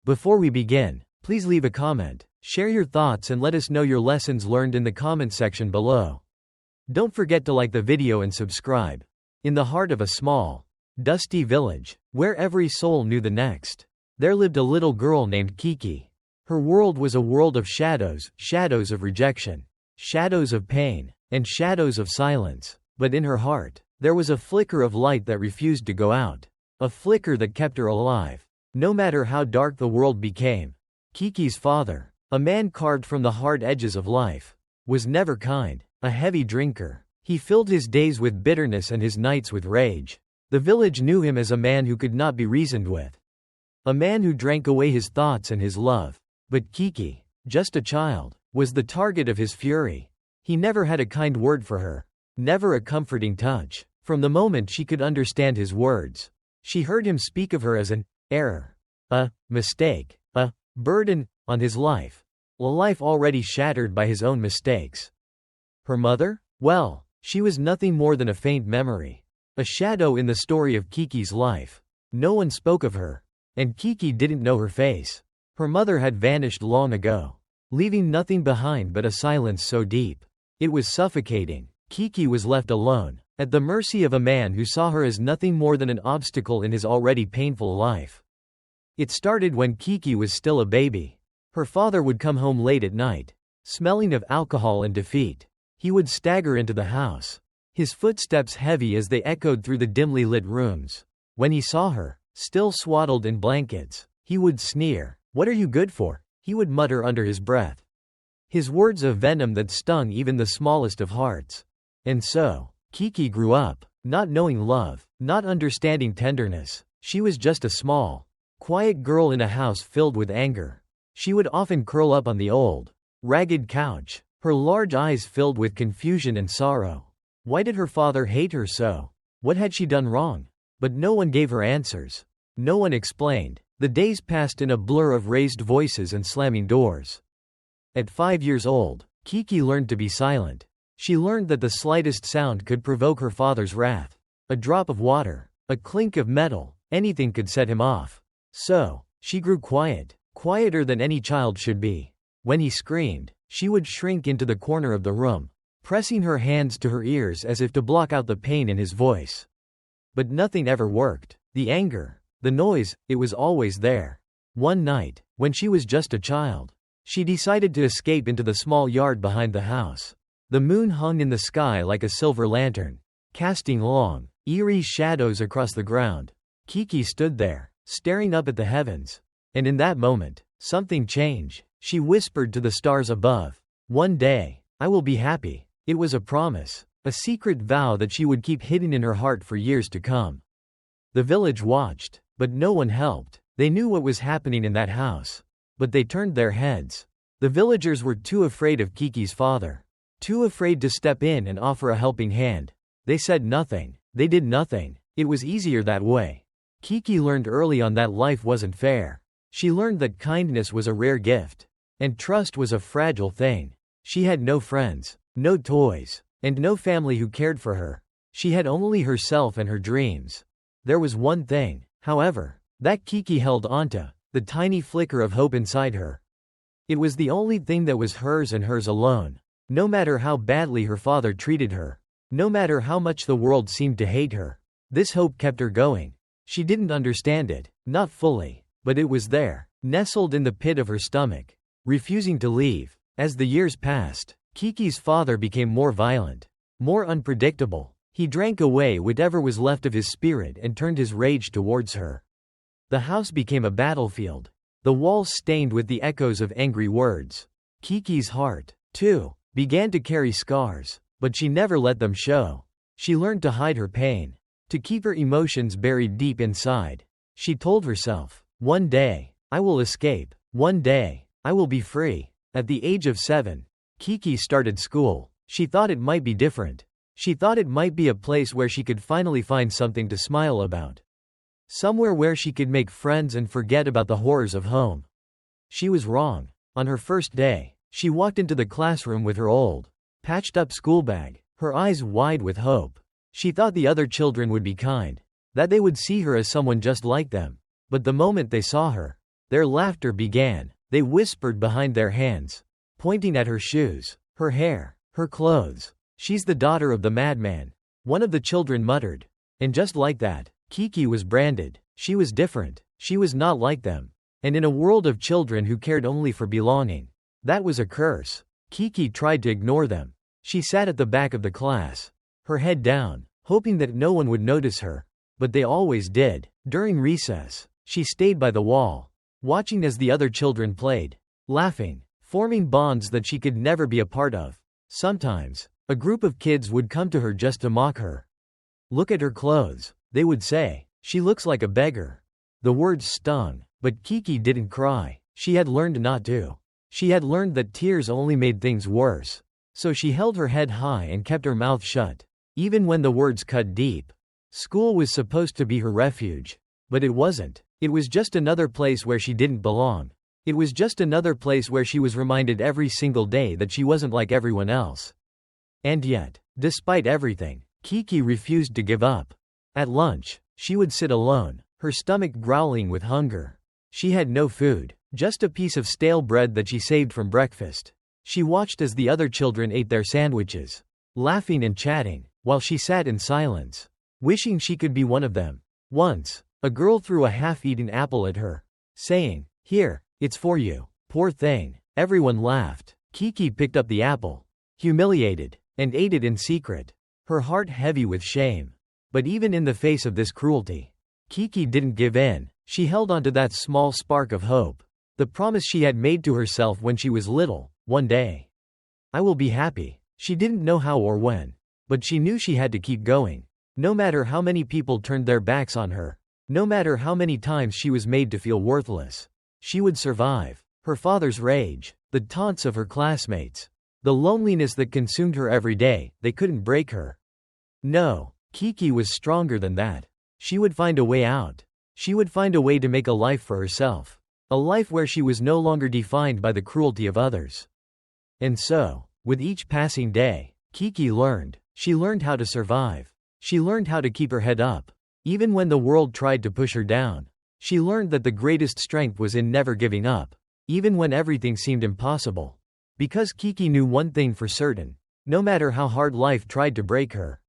Before we begin, please leave a comment, share your thoughts and let us know your lessons learned in the comment section below. Don't forget to like the video and subscribe. In the heart of a small, dusty village, where every soul knew the next, there lived a little girl named Kiki. Her world was a world of shadows, shadows of rejection, shadows of pain, and shadows of silence. But in her heart, there was a flicker of light that refused to go out. A flicker that kept her alive. No matter how dark the world became, Kiki's father, a man carved from the hard edges of life, was never kind, a heavy drinker. He filled his days with bitterness and his nights with rage. The village knew him as a man who could not be reasoned with. A man who drank away his thoughts and his love. But Kiki, just a child, was the target of his fury. He never had a kind word for her, never a comforting touch. From the moment she could understand his words, she heard him speak of her as an error, a mistake, a burden on his life, a life already shattered by his own mistakes. Her mother? Well, she was nothing more than a faint memory, a shadow in the story of Kiki's life. No one spoke of her, and Kiki didn't know her face. Her mother had vanished long ago, leaving nothing behind but a silence so deep it was suffocating. Kiki was left alone, at the mercy of a man who saw her as nothing more than an obstacle in his already painful life. It started when Kiki was still a baby. Her father would come home late at night, smelling of alcohol and defeat. He would stagger into the house, his footsteps heavy as they echoed through the dimly lit rooms. When he saw her, still swaddled in blankets, he would sneer. "What are you good for?" he would mutter under his breath. His words of venom that stung even the smallest of hearts. And so, Kiki grew up, not knowing love, not understanding tenderness. She was just a small, quiet girl in a house filled with anger. She would often curl up on the old, ragged couch, her large eyes filled with confusion and sorrow. Why did her father hate her so? What had she done wrong? But no one gave her answers. No one explained. The days passed in a blur of raised voices and slamming doors. At 5 years old, Kiki learned to be silent. She learned that the slightest sound could provoke her father's wrath. A drop of water, a clink of metal, anything could set him off. So, she grew quiet, quieter than any child should be. When he screamed, she would shrink into the corner of the room, pressing her hands to her ears as if to block out the pain in his voice. But nothing ever worked. The anger, the noise, it was always there. One night, when she was just a child, she decided to escape into the small yard behind the house. The moon hung in the sky like a silver lantern, casting long, eerie shadows across the ground. Kiki stood there, staring up at the heavens. And in that moment, something changed. She whispered to the stars above, "One day, I will be happy." It was a promise, a secret vow that she would keep hidden in her heart for years to come. The village watched, but no one helped. They knew what was happening in that house, but they turned their heads. The villagers were too afraid of Kiki's father, too afraid to step in and offer a helping hand. They said nothing. They did nothing. It was easier that way. Kiki learned early on that life wasn't fair. She learned that kindness was a rare gift, and trust was a fragile thing. She had no friends, no toys, and no family who cared for her. She had only herself and her dreams. There was one thing, however, that Kiki held onto, the tiny flicker of hope inside her. It was the only thing that was hers and hers alone. No matter how badly her father treated her, no matter how much the world seemed to hate her, this hope kept her going. She didn't understand it, not fully, but it was there, nestled in the pit of her stomach, refusing to leave. As the years passed, Kiki's father became more violent, more unpredictable. He drank away whatever was left of his spirit and turned his rage towards her. The house became a battlefield, the walls stained with the echoes of angry words. Kiki's heart, too, began to carry scars, but she never let them show. She learned to hide her pain, to keep her emotions buried deep inside. She told herself, "One day, I will escape. One day, I will be free." At the age of 7, Kiki started school. She thought it might be different. She thought it might be a place where she could finally find something to smile about. Somewhere where she could make friends and forget about the horrors of home. She was wrong. On her first day, she walked into the classroom with her old, patched-up schoolbag, her eyes wide with hope. She thought the other children would be kind, that they would see her as someone just like them. But the moment they saw her, Their laughter began. They whispered behind their hands, pointing at her shoes, her hair, her clothes. "She's the daughter of the madman," one of the children muttered. And just like that, Kiki was branded. She was different. She was not like them. And in a world of children who cared only for belonging, that was a curse. Kiki tried to ignore them. She sat at the back of the class, her head down, hoping that no one would notice her. But they always did. During recess, she stayed by the wall, watching as the other children played, laughing, forming bonds that she could never be a part of. Sometimes, a group of kids would come to her just to mock her. "Look at her clothes," they would say. "She looks like a beggar." The words stung, but Kiki didn't cry. She had learned not to. She had learned that tears only made things worse. So she held her head high and kept her mouth shut, even when the words cut deep. School was supposed to be her refuge. But it wasn't. It was just another place where she didn't belong. It was just another place where she was reminded every single day that she wasn't like everyone else. And yet, despite everything, Kiki refused to give up. At lunch, she would sit alone, her stomach growling with hunger. She had no food, just a piece of stale bread that she saved from breakfast. She watched as the other children ate their sandwiches, laughing and chatting, while she sat in silence, wishing she could be one of them. Once, a girl threw a half-eaten apple at her, saying, "Here, it's for you." Poor thing. Everyone laughed. Kiki picked up the apple, humiliated, and ate it in secret, her heart heavy with shame. But even in the face of this cruelty, Kiki didn't give in. She held onto that small spark of hope, the promise she had made to herself when she was little. One day, "I will be happy." She didn't know how or when, but she knew she had to keep going. No matter how many people turned their backs on her, no matter how many times she was made to feel worthless, she would survive. Her father's rage, the taunts of her classmates, the loneliness that consumed her every day, they couldn't break her. No, Kiki was stronger than that. She would find a way out. She would find a way to make a life for herself. A life where she was no longer defined by the cruelty of others. And so, with each passing day, Kiki learned. She learned how to survive. She learned how to keep her head up, even when the world tried to push her down. She learned that the greatest strength was in never giving up, even when everything seemed impossible. Because Kiki knew one thing for certain: no matter how hard life tried to break her,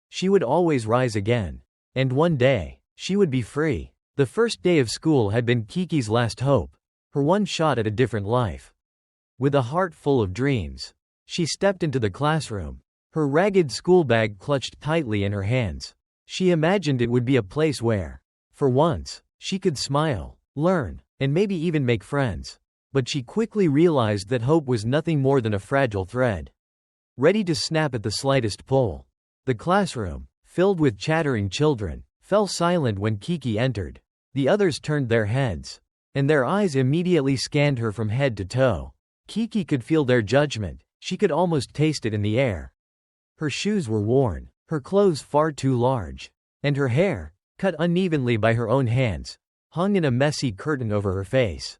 she would always rise again. And one day, she would be free. The first day of school had been Kiki's last hope, her one shot at a different life. With a heart full of dreams, she stepped into the classroom, her ragged school bag clutched tightly in her hands. She imagined it would be a place where, for once, she could smile, learn, and maybe even make friends. But she quickly realized that hope was nothing more than a fragile thread, ready to snap at the slightest pull. The classroom, filled with chattering children, fell silent when Kiki entered. The others turned their heads, and their eyes immediately scanned her from head to toe. Kiki could feel their judgment. She could almost taste it in the air. Her shoes were worn, her clothes far too large, and her hair, cut unevenly by her own hands, hung in a messy curtain over her face.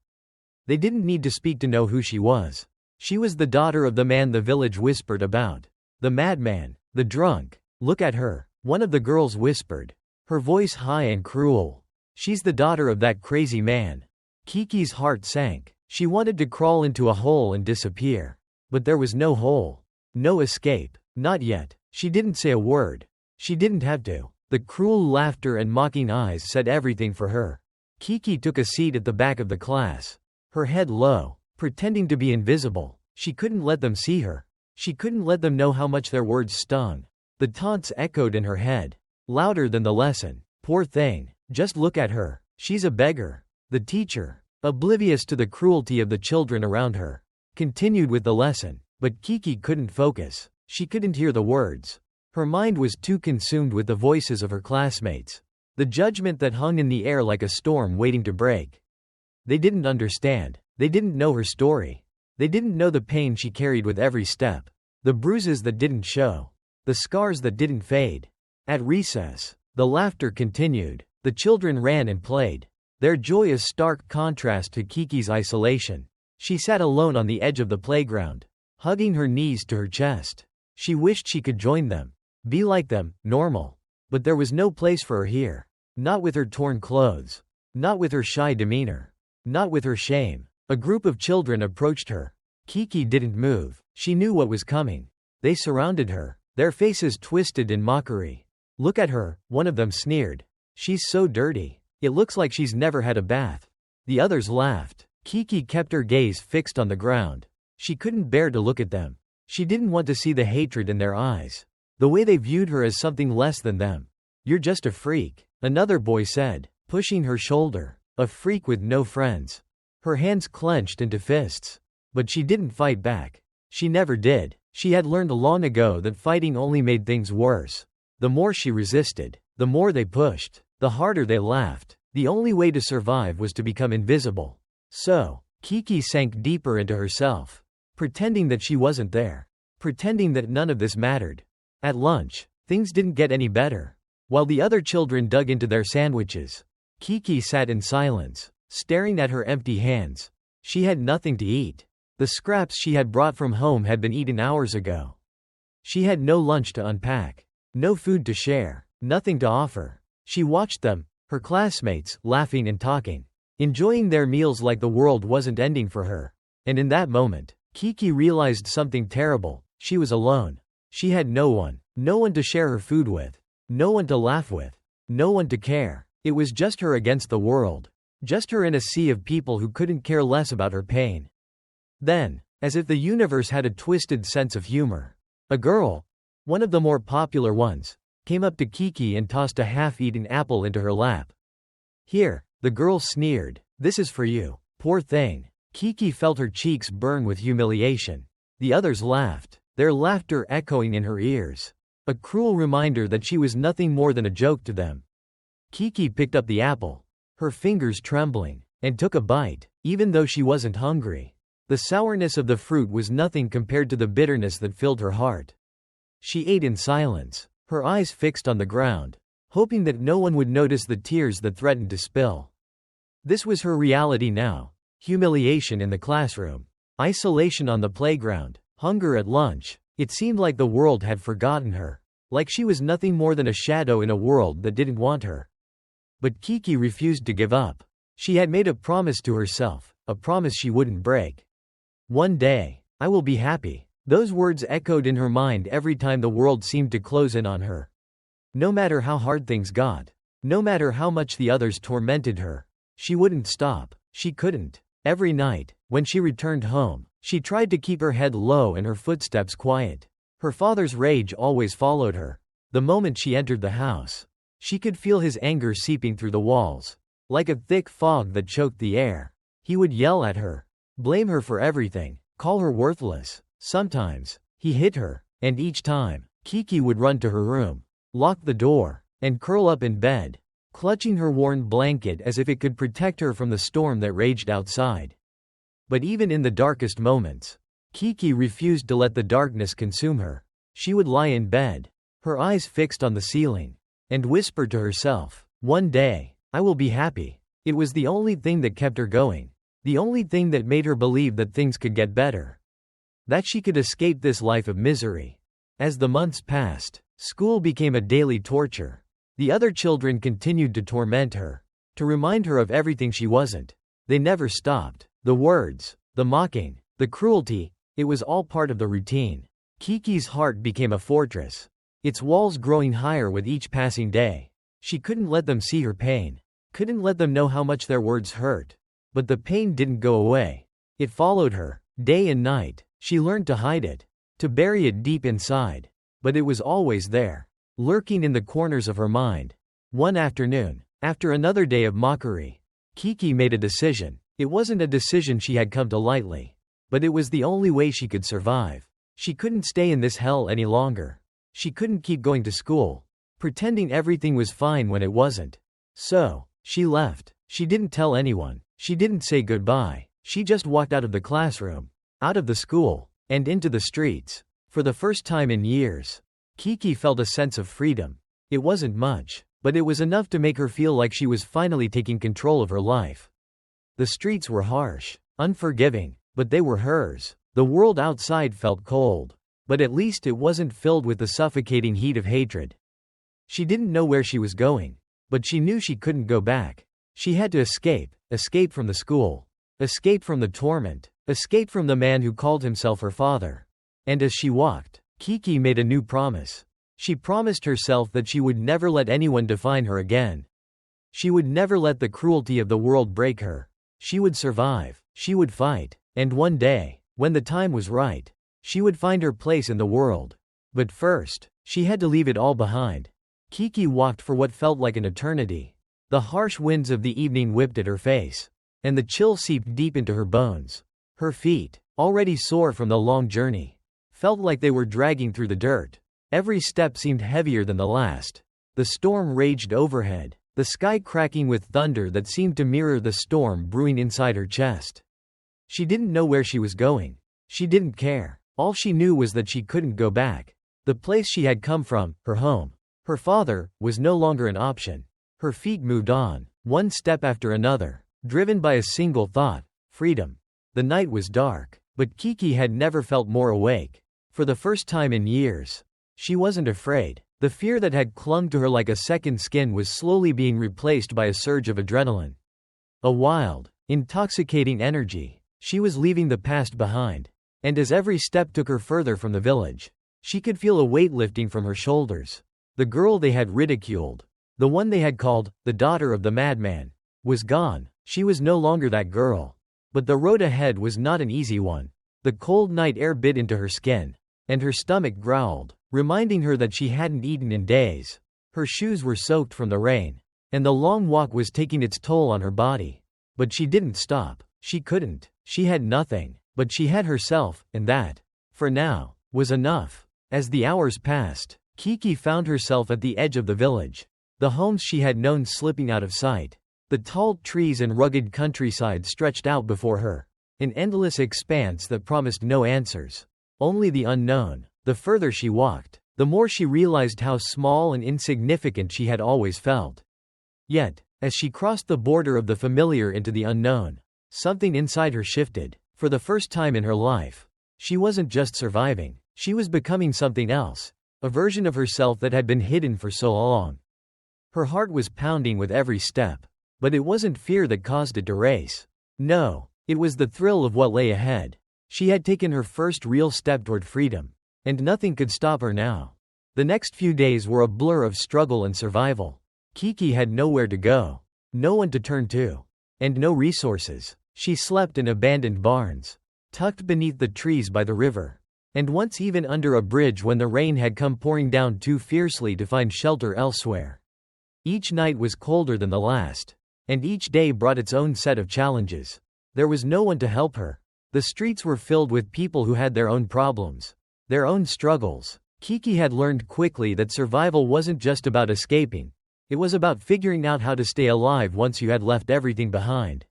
They didn't need to speak to know who she was. She was the daughter of the man the village whispered about. The madman, the drunk. "Look at her," one of the girls whispered, her voice high and cruel. "She's the daughter of that crazy man." Kiki's heart sank. She wanted to crawl into a hole and disappear. But there was no hole. No escape. Not yet. She didn't say a word. She didn't have to. The cruel laughter and mocking eyes said everything for her. Kiki took a seat at the back of the class, her head low, pretending to be invisible. She couldn't let them see her. She couldn't let them know how much their words stung. The taunts echoed in her head, louder than the lesson. "Poor thing. Just look at her. She's a beggar." The teacher, oblivious to the cruelty of the children around her, continued with the lesson. But Kiki couldn't focus. She couldn't hear the words. Her mind was too consumed with the voices of her classmates, the judgment that hung in the air like a storm waiting to break. They didn't understand. They didn't know her story. They didn't know the pain she carried with every step, the bruises that didn't show, the scars that didn't fade. At recess, the laughter continued. The children ran and played, their joy a stark contrast to Kiki's isolation. She sat alone on the edge of the playground, hugging her knees to her chest. She wished she could join them, be like them, normal. But there was no place for her here. Not with her torn clothes. Not with her shy demeanor. not with her shame. A group of children approached her. Kiki didn't move. She knew what was coming. They surrounded her, their faces twisted in mockery. "Look at her," one of them sneered. "She's so dirty. It looks like she's never had a bath." The others laughed. Kiki kept her gaze fixed on the ground. She couldn't bear to look at them. She didn't want to see the hatred in their eyes. The way they viewed her as something less than them. "You're just a freak," another boy said, pushing her shoulder. "A freak with no friends." Her hands clenched into fists. But she didn't fight back. She never did. She had learned long ago that fighting only made things worse. The more she resisted, the more they pushed, the harder they laughed. The only way to survive was to become invisible. So, Kiki sank deeper into herself, pretending that she wasn't there, pretending that none of this mattered. At lunch, things didn't get any better. While the other children dug into their sandwiches, Kiki sat in silence, staring at her empty hands. She had nothing to eat. The scraps she had brought from home had been eaten hours ago. She had no lunch to unpack, no food to share, nothing to offer. She watched them, her classmates, laughing and talking, enjoying their meals like the world wasn't ending for her. And in that moment, Kiki realized something terrible. She was alone. She had no one to share her food with, no one to laugh with, no one to care. It was just her against the world, just her in a sea of people who couldn't care less about her pain. Then, as if the universe had a twisted sense of humor, a girl, one of the more popular ones, came up to Kiki and tossed a half-eaten apple into her lap. "Here," the girl sneered, "this is for you, poor thing." Kiki felt her cheeks burn with humiliation. The others laughed, their laughter echoing in her ears, a cruel reminder that she was nothing more than a joke to them. Kiki picked up the apple, her fingers trembling, and took a bite, even though she wasn't hungry. The sourness of the fruit was nothing compared to the bitterness that filled her heart. She ate in silence, her eyes fixed on the ground, hoping that no one would notice the tears that threatened to spill. This was her reality now. Humiliation in the classroom, isolation on the playground, hunger at lunch. It seemed like the world had forgotten her, like she was nothing more than a shadow in a world that didn't want her. But Kiki refused to give up. She had made a promise to herself, a promise she wouldn't break. "One day, I will be happy." Those words echoed in her mind every time the world seemed to close in on her. No matter how hard things got, no matter how much the others tormented her, she wouldn't stop. She couldn't. Every night, when she returned home, she tried to keep her head low and her footsteps quiet. Her father's rage always followed her. The moment she entered the house, she could feel his anger seeping through the walls, like a thick fog that choked the air. He would yell at her, blame her for everything, call her worthless. Sometimes, he hit her, and each time, Kiki would run to her room, lock the door, and curl up in bed, clutching her worn blanket as if it could protect her from the storm that raged outside. But even in the darkest moments, Kiki refused to let the darkness consume her. She would lie in bed, her eyes fixed on the ceiling, and whisper to herself, "One day, I will be happy." It was the only thing that kept her going, the only thing that made her believe that things could get better, that she could escape this life of misery. As the months passed, school became a daily torture. The other children continued to torment her, to remind her of everything she wasn't. They never stopped. The words, the mocking, the cruelty, it was all part of the routine. Kiki's heart became a fortress, its walls growing higher with each passing day. She couldn't let them see her pain, couldn't let them know how much their words hurt. But the pain didn't go away. It followed her, day and night. She learned to hide it, to bury it deep inside. But it was always there, lurking in the corners of her mind. One afternoon, after another day of mockery, Kiki made a decision. It wasn't a decision she had come to lightly, but it was the only way she could survive. She couldn't stay in this hell any longer. She couldn't keep going to school, pretending everything was fine when it wasn't. So, she left. She didn't tell anyone. She didn't say goodbye. She just walked out of the classroom, out of the school, and into the streets. For the first time in years, Kiki felt a sense of freedom. It wasn't much, but it was enough to make her feel like she was finally taking control of her life. The streets were harsh, unforgiving, but they were hers. The world outside felt cold, but at least it wasn't filled with the suffocating heat of hatred. She didn't know where she was going, but she knew she couldn't go back. She had to escape, escape from the school, escape from the torment, escape from the man who called himself her father. And as she walked, Kiki made a new promise. She promised herself that she would never let anyone define her again. She would never let the cruelty of the world break her. She would survive, she would fight, and one day, when the time was right, she would find her place in the world. But first, she had to leave it all behind. Kiki walked for what felt like an eternity. The harsh winds of the evening whipped at her face, and the chill seeped deep into her bones. Her feet, already sore from the long journey, felt like they were dragging through the dirt. Every step seemed heavier than the last. The storm raged overhead, the sky cracking with thunder that seemed to mirror the storm brewing inside her chest. She didn't know where she was going. She didn't care. All she knew was that she couldn't go back. The place she had come from, her home, her father, was no longer an option. Her feet moved on, one step after another, driven by a single thought: freedom. The night was dark, but Kiki had never felt more awake. For the first time in years, she wasn't afraid. The fear that had clung to her like a second skin was slowly being replaced by a surge of adrenaline. A wild, intoxicating energy. She was leaving the past behind. And as every step took her further from the village, she could feel a weight lifting from her shoulders. The girl they had ridiculed, the one they had called the daughter of the madman, was gone. She was no longer that girl. But the road ahead was not an easy one. The cold night air bit into her skin, and her stomach growled, reminding her that she hadn't eaten in days. Her shoes were soaked from the rain, and the long walk was taking its toll on her body. But she didn't stop. She couldn't. She had nothing, but she had herself, and that, for now, was enough. As the hours passed, Kiki found herself at the edge of the village. The homes she had known slipping out of sight. The tall trees and rugged countryside stretched out before her, an endless expanse that promised no answers, only the unknown. The further she walked, the more she realized how small and insignificant she had always felt. Yet, as she crossed the border of the familiar into the unknown, something inside her shifted. For the first time in her life, she wasn't just surviving, she was becoming something else, a version of herself that had been hidden for so long. Her heart was pounding with every step, but it wasn't fear that caused it to race. No, it was the thrill of what lay ahead. She had taken her first real step toward freedom, and nothing could stop her now. The next few days were a blur of struggle and survival. Kiki had nowhere to go, no one to turn to, and no resources. She slept in abandoned barns, tucked beneath the trees by the river, and once even under a bridge when the rain had come pouring down too fiercely to find shelter elsewhere. Each night was colder than the last, and each day brought its own set of challenges. There was no one to help her. The streets were filled with people who had their own problems, their own struggles. Kiki had learned quickly that survival wasn't just about escaping. It was about figuring out how to stay alive once you had left everything behind.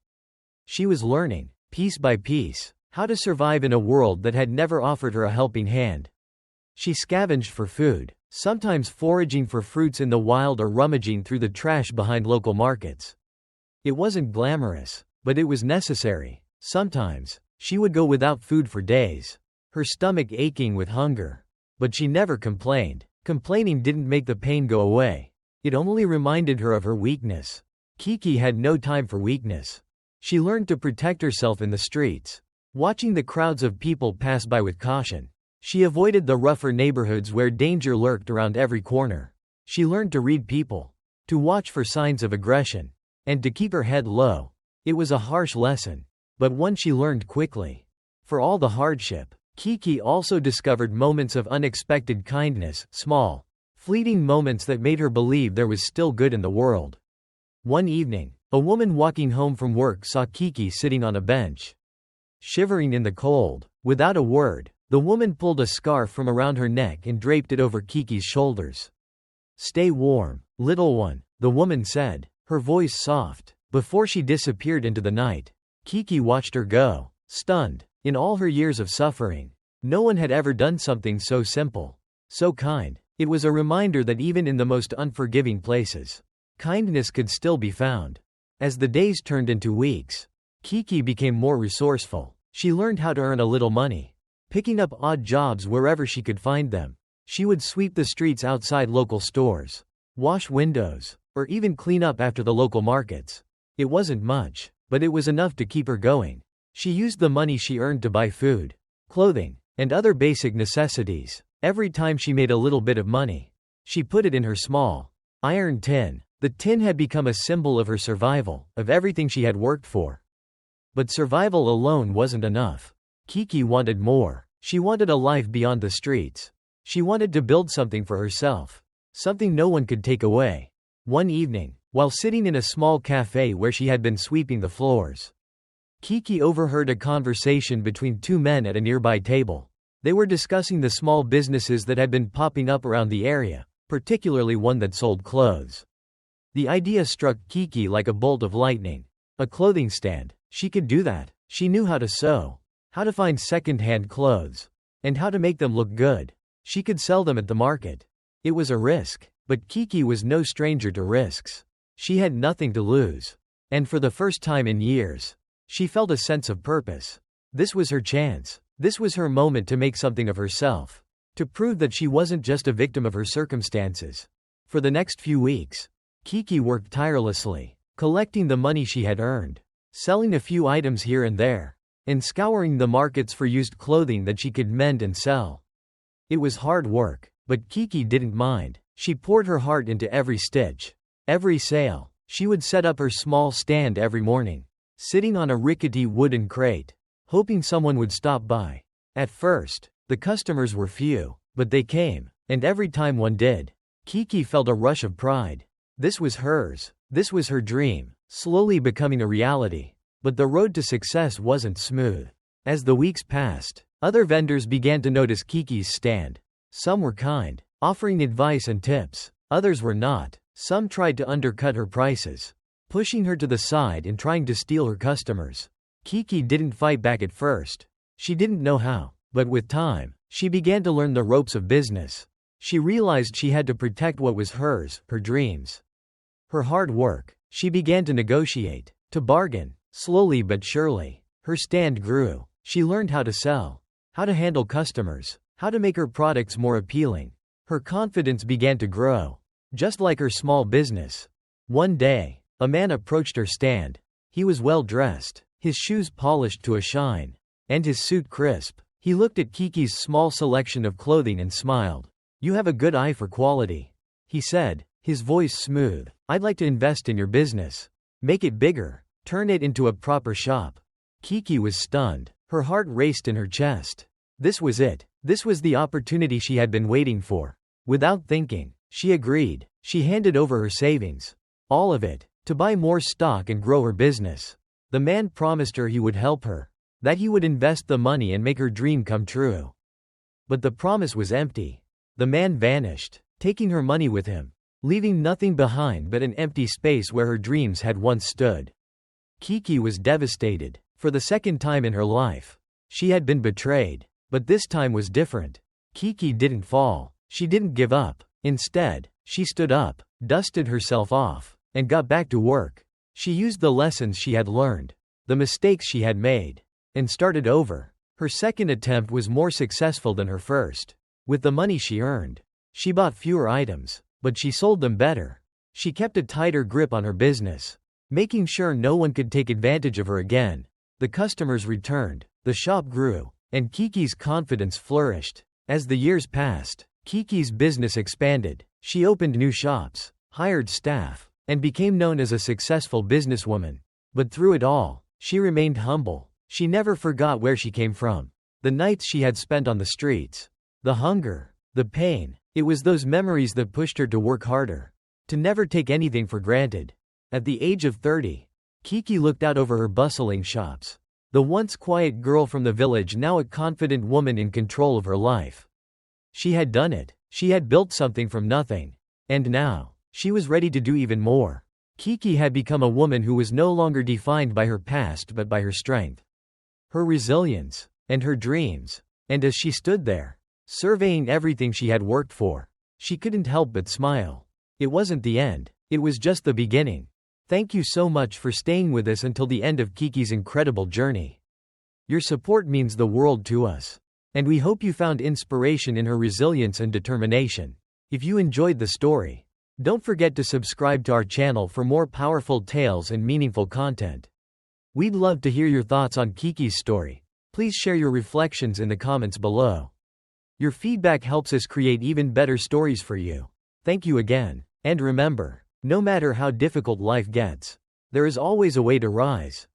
She was learning, piece by piece, how to survive in a world that had never offered her a helping hand. She scavenged for food, sometimes foraging for fruits in the wild or rummaging through the trash behind local markets. It wasn't glamorous, but it was necessary. Sometimes, she would go without food for days, her stomach aching with hunger. But she never complained. Complaining didn't make the pain go away. It only reminded her of her weakness. Kiki had no time for weakness. She learned to protect herself in the streets, watching the crowds of people pass by with caution. She avoided the rougher neighborhoods where danger lurked around every corner. She learned to read people, to watch for signs of aggression, and to keep her head low. It was a harsh lesson, but one she learned quickly. For all the hardship, Kiki also discovered moments of unexpected kindness, small, fleeting moments that made her believe there was still good in the world. One evening, a woman walking home from work saw Kiki sitting on a bench, shivering in the cold. Without a word, the woman pulled a scarf from around her neck and draped it over Kiki's shoulders. "Stay warm, little one," the woman said, her voice soft. Before she disappeared into the night, Kiki watched her go, stunned. In all her years of suffering, no one had ever done something so simple, so kind. It was a reminder that even in the most unforgiving places, kindness could still be found. As the days turned into weeks, Kiki became more resourceful. She learned how to earn a little money, picking up odd jobs wherever she could find them. She would sweep the streets outside local stores, wash windows, or even clean up after the local markets. It wasn't much, but it was enough to keep her going. She used the money she earned to buy food, clothing, and other basic necessities. Every time she made a little bit of money, she put it in her small iron tin. The tin had become a symbol of her survival, of everything she had worked for. But survival alone wasn't enough. Kiki wanted more. She wanted a life beyond the streets. She wanted to build something for herself, something no one could take away. One evening, while sitting in a small cafe where she had been sweeping the floors, Kiki overheard a conversation between two men at a nearby table. They were discussing the small businesses that had been popping up around the area, particularly one that sold clothes. The idea struck Kiki like a bolt of lightning. A clothing stand. She could do that. She knew how to sew, how to find second-hand clothes, and how to make them look good. She could sell them at the market. It was a risk, but Kiki was no stranger to risks. She had nothing to lose. And for the first time in years, she felt a sense of purpose. This was her chance. This was her moment to make something of herself, to prove that she wasn't just a victim of her circumstances. For the next few weeks, Kiki worked tirelessly, collecting the money she had earned, selling a few items here and there, and scouring the markets for used clothing that she could mend and sell. It was hard work, but Kiki didn't mind. She poured her heart into every stitch, every sale. She would set up her small stand every morning, sitting on a rickety wooden crate, hoping someone would stop by. At first, the customers were few, but they came, and every time one did, Kiki felt a rush of pride. This was hers. This was her dream, slowly becoming a reality. But the road to success wasn't smooth. As the weeks passed, other vendors began to notice Kiki's stand. Some were kind, offering advice and tips. Others were not. Some tried to undercut her prices, pushing her to the side and trying to steal her customers. Kiki didn't fight back at first. She didn't know how, but with time, she began to learn the ropes of business. She realized she had to protect what was hers, her dreams, her hard work. She began to negotiate, to bargain. Slowly but surely, her stand grew. She learned how to sell, how to handle customers, how to make her products more appealing. Her confidence began to grow, just like her small business. One day, a man approached her stand. He was well dressed, his shoes polished to a shine, and his suit crisp. He looked at Kiki's small selection of clothing and smiled. "You have a good eye for quality," he said, his voice smooth. "I'd like to invest in your business. Make it bigger. Turn it into a proper shop." Kiki was stunned. Her heart raced in her chest. This was it. This was the opportunity she had been waiting for. Without thinking, she agreed. She handed over her savings, all of it, to buy more stock and grow her business. The man promised her he would help her, that he would invest the money and make her dream come true. But the promise was empty. The man vanished, taking her money with him, leaving nothing behind but an empty space where her dreams had once stood. Kiki was devastated. For the second time in her life, she had been betrayed. But this time was different. Kiki didn't fall. She didn't give up. Instead, she stood up, dusted herself off, and got back to work. She used the lessons she had learned, the mistakes she had made, and started over. Her second attempt was more successful than her first. With the money she earned, she bought fewer items, but she sold them better. She kept a tighter grip on her business, making sure no one could take advantage of her again. The customers returned, the shop grew, and Kiki's confidence flourished. As the years passed, Kiki's business expanded. She opened new shops, hired staff, and became known as a successful businesswoman. But through it all, she remained humble. She never forgot where she came from, the nights she had spent on the streets, the hunger, the pain. It was those memories that pushed her to work harder, to never take anything for granted. At the age of 30, Kiki looked out over her bustling shops. The once quiet girl from the village, now a confident woman in control of her life. She had done it. She had built something from nothing. And now, she was ready to do even more. Kiki had become a woman who was no longer defined by her past but by her strength, her resilience, and her dreams. And as she stood there, surveying everything she had worked for, she couldn't help but smile. It wasn't the end. It was just the beginning. Thank you so much for staying with us until the end of Kiki's incredible journey. Your support means the world to us, and we hope you found inspiration in her resilience and determination. If you enjoyed the story, Don't forget to subscribe to our channel for more powerful tales and meaningful content. We'd love to hear your thoughts on Kiki's story. Please share your reflections in the comments below. Your feedback helps us create even better stories for you. Thank you again. And remember, no matter how difficult life gets, there is always a way to rise.